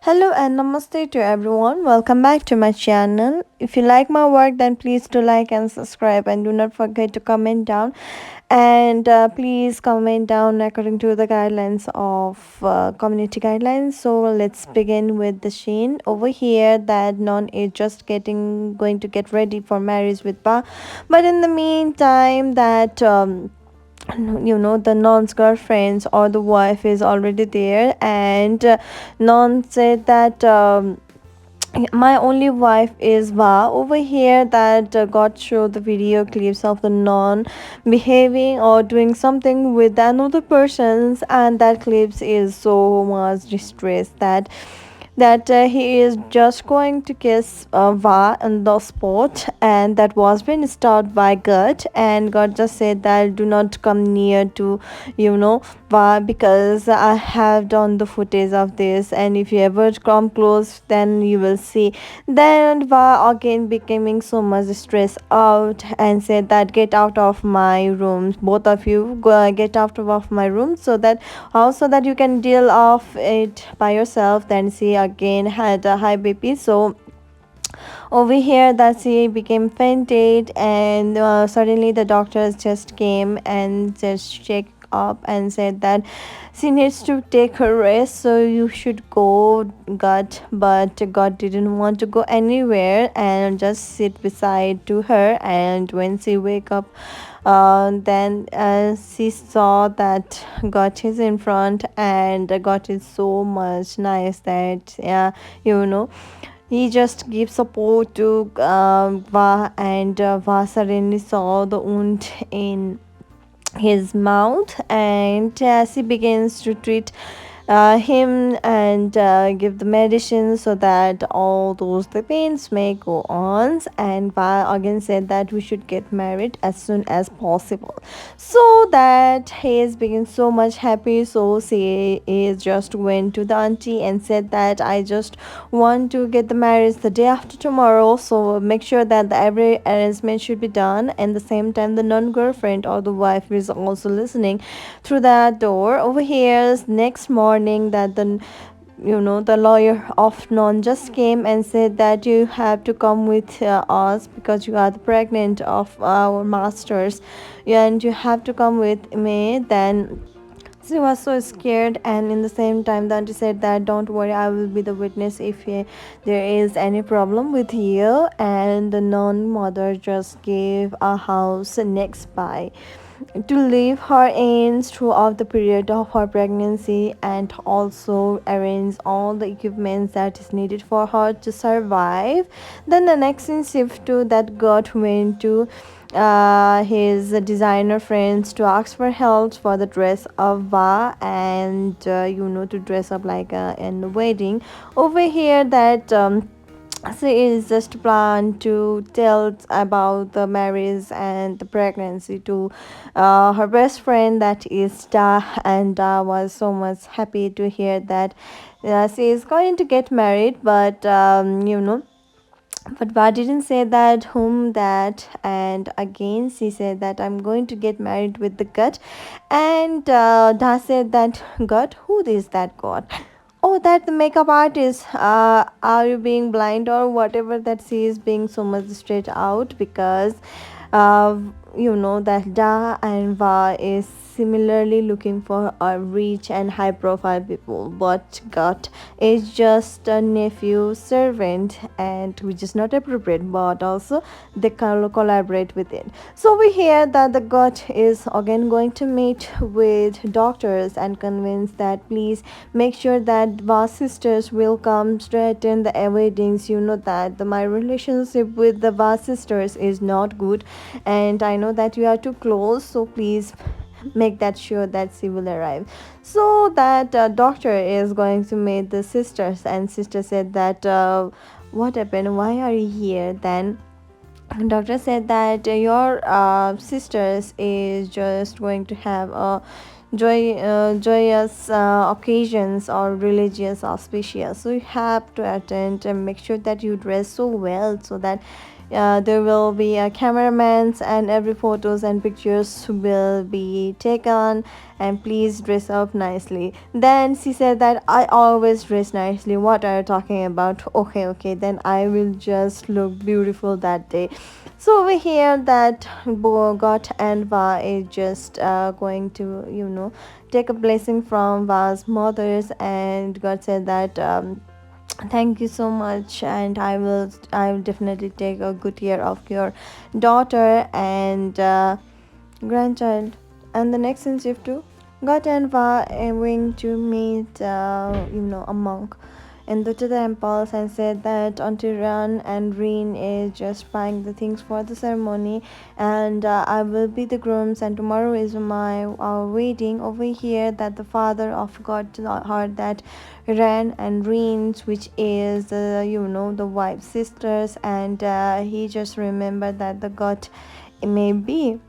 Hello and namaste to everyone. Welcome back to my channel. If you like my work, then please do like and subscribe, and do not forget to comment down. And please comment down according to the guidelines of community guidelines. So let's begin with the scene over here. That non is just getting going to get ready for marriage with Ba, but in the meantime, that the non's girlfriends or the wife is already there, and non said that my only wife is Va over here. That got showed the video clips of the non behaving or doing something with another persons, and that clips is so much distressed that he is just going to kiss Va on the spot, and that was been stopped by God, and God just said that do not come near to Va, because I have done the footage of this, and if you ever come close, then you will see. Then Va again becoming so much stressed out and said that get out of my room, both of you go, get out of my room, so that also that you can deal off it by yourself. Then she again had a high BP, so over here that she became fainted, and suddenly the doctors just came and just checked up and said that she needs to take her rest, so you should go, God. But God didn't want to go anywhere and just sit beside to her. And when she wake up, then she saw that God is in front, and God is so much nice that you know he just gives support to Va, and Va suddenly saw the wound in his mouth, and as he begins to treat him and give the medicine so that all those the pains may go on. And Va again said that we should get married as soon as possible, so that he is being so much happy. So she is just went to the auntie and said that I just want to get the marriage the day after tomorrow, so make sure that the every arrangement should be done. And the same time, the non-girlfriend or the wife is also listening through that door over here. Next morning, that the lawyer of non just came and said that you have to come with us because you are the pregnant of our masters, and you have to come with me. Then she was so scared, and in the same time, the auntie said that don't worry, I will be the witness if there is any problem with you. And the non mother just gave a house next by to live her in throughout the period of her pregnancy, and also arrange all the equipment that is needed for her to survive. Then the next scene shift to that God went to his designer friends to ask for help for the dress of Va, and to dress up like in a wedding over here. That she is just plan to tell about the marriage and the pregnancy to her best friend, that is Da, and Da was so much happy to hear that she is going to get married. But but Va didn't say that whom that, and again she said that I'm going to get married with the God. And Da said that God, who is that God? Oh, that the makeup artist. Are you being blind or whatever? That she is being so much straight out, because uh, that Da and Va is similarly looking for a rich and high profile people, but God is just a nephew servant, and which is not appropriate, but also they can collaborate with it. So we hear that the God is again going to meet with doctors and convince that please make sure that Va's sisters will come to attend the weddings. You know that my relationship with the Va's sisters is not good, and I know that you are too close, so please make that sure that she will arrive. So that doctor is going to meet the sisters, and sister said that what happened, why are you here? Then doctor said that your sisters is just going to have a joyous occasions or religious auspicious, so you have to attend and make sure that you dress so well, so that there will be cameramans, and every photos and pictures will be taken, and please dress up nicely. Then she said that I always dress nicely. What are you talking about? Okay, okay, then I will just look beautiful that day. So we hear that Bogot and Va is just going to, take a blessing from Va's mothers, and God said that thank you so much, and I will definitely take a good care of your daughter and grandchild. And the next scene shift to God and Va going to meet a monk in the temples, and said that Auntie Ran and Reen is just buying the things for the ceremony, and I will be the grooms, and tomorrow is my wedding. Over here that the father of God heard that Ran and Reen, which is the wife's sisters, and he just remembered that the God may be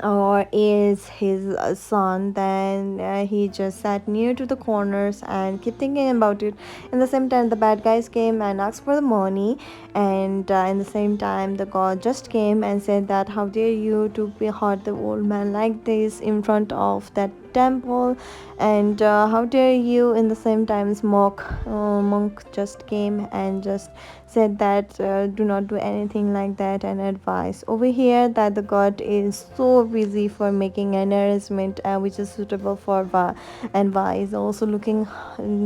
or is his son. Then he just sat near to the corners and kept thinking about it. In the same time, the bad guys came and asked for the money, and in the same time the god just came and said that how dare you to be hurt the old man like this in front of that temple, and how dare you. In the same time, monk just came and just said that do not do anything like that, and advice over here that the god is so busy for making an arrangement which is suitable for Va, and Va is also looking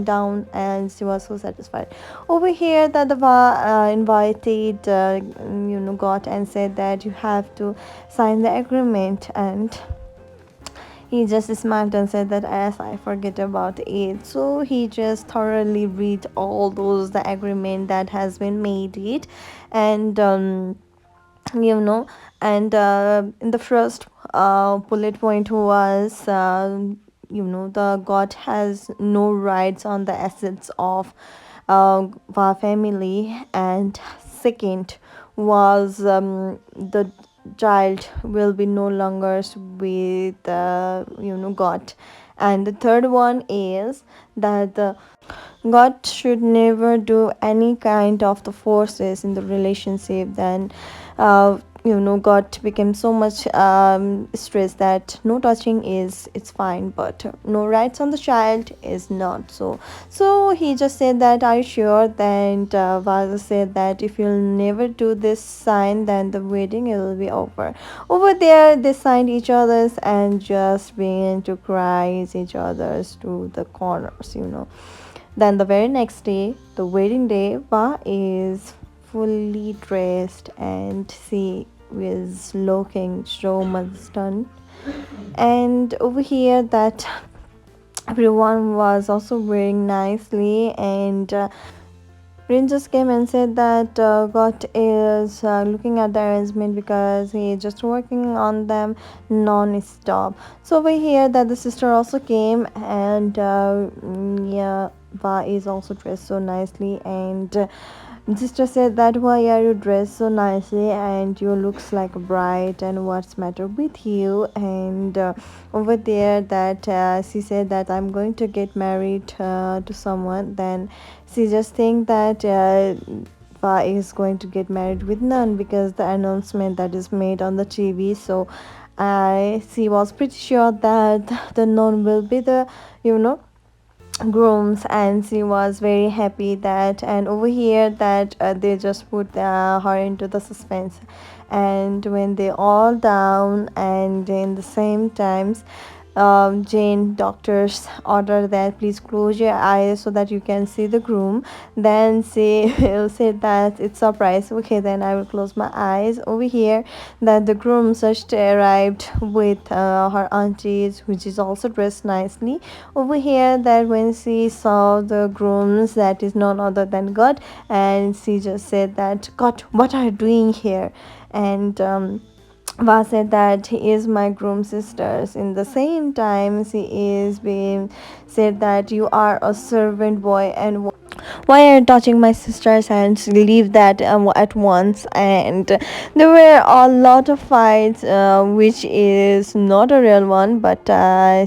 down, and she was so satisfied. Over here that the Va invited god and said that you have to sign the agreement, and he just smiled and said that as I forget about it. So he just thoroughly read all those the agreement that has been made it, and you know and in the first bullet point was the god has no rights on the assets of our family, and second was the child will be no longer with god, and the third one is that the God should never do any kind of the forces in the relationship. Then, God became so much stressed that no touching is it's fine, but no rights on the child is not so. So he just said that, "Are you sure?" Then Vaza said that if you'll never do this sign, then the wedding will be over. Over there, they signed each other's and just began to cry each other's to the corners. Then the very next day, the wedding day, Va is fully dressed and she is looking so much stunned. And over here, that everyone was also wearing nicely, and Rin just came and said that God is looking at the arrangement because he is just working on them non-stop. So over here that the sister also came, and yeah, Va is also dressed so nicely, and sister said that why are you dressed so nicely and you looks like a bride, and what's matter with you. And over there that she said that I'm going to get married to someone. Then she just think that Va is going to get married with none because the announcement that is made on the TV. So she was pretty sure that the nun will be the grooms, and she was very happy that. And over here that they just put her into the suspense, and when they all down, and in the same times Jane doctors order that please close your eyes so that you can see the groom. Then she will say that it's surprise. Okay, then I will close my eyes. Over here that the groom just arrived with her aunties, which is also dressed nicely. Over here that when she saw the grooms, that is none other than God, and she just said that, God, what are you doing here? And Va said that he is my groom sisters. In the same time, she is being said that you are a servant boy, and why are you touching my sister's hands? Leave that at once. And there were a lot of fights, which is not a real one, but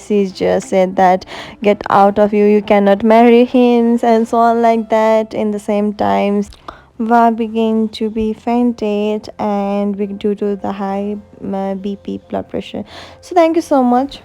she just said that get out of you cannot marry him, and so on like that. In the same time, Va began to be fainted and due to the high BP blood pressure. So thank you so much.